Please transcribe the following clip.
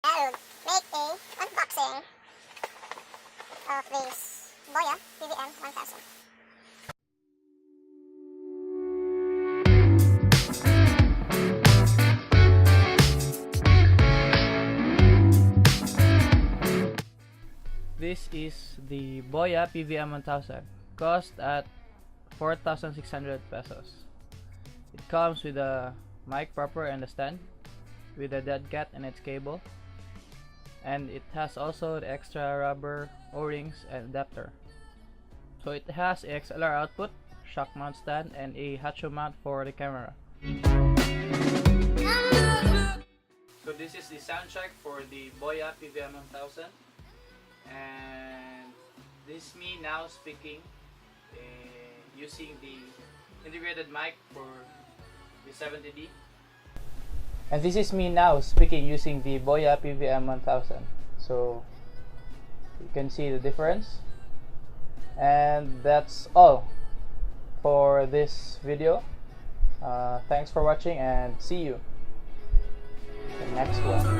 I will make a unboxing of this Boya PVM 1000. This is the Boya PVM 1000, cost at 4,600 pesos. It comes with a mic proper and a stand, with a dead cat and its cable, and it has also the extra rubber O-rings and adapter. So it has a XLR output, shock mount stand, and a hacho mount for the camera. So this is the sound check for the Boya PVM 1000, and this is me now speaking using the integrated mic for the 70D. And this is me now speaking using the Boya PVM 1000. So you can see the difference. And that's all for this video. Thanks for watching and see you in the next one.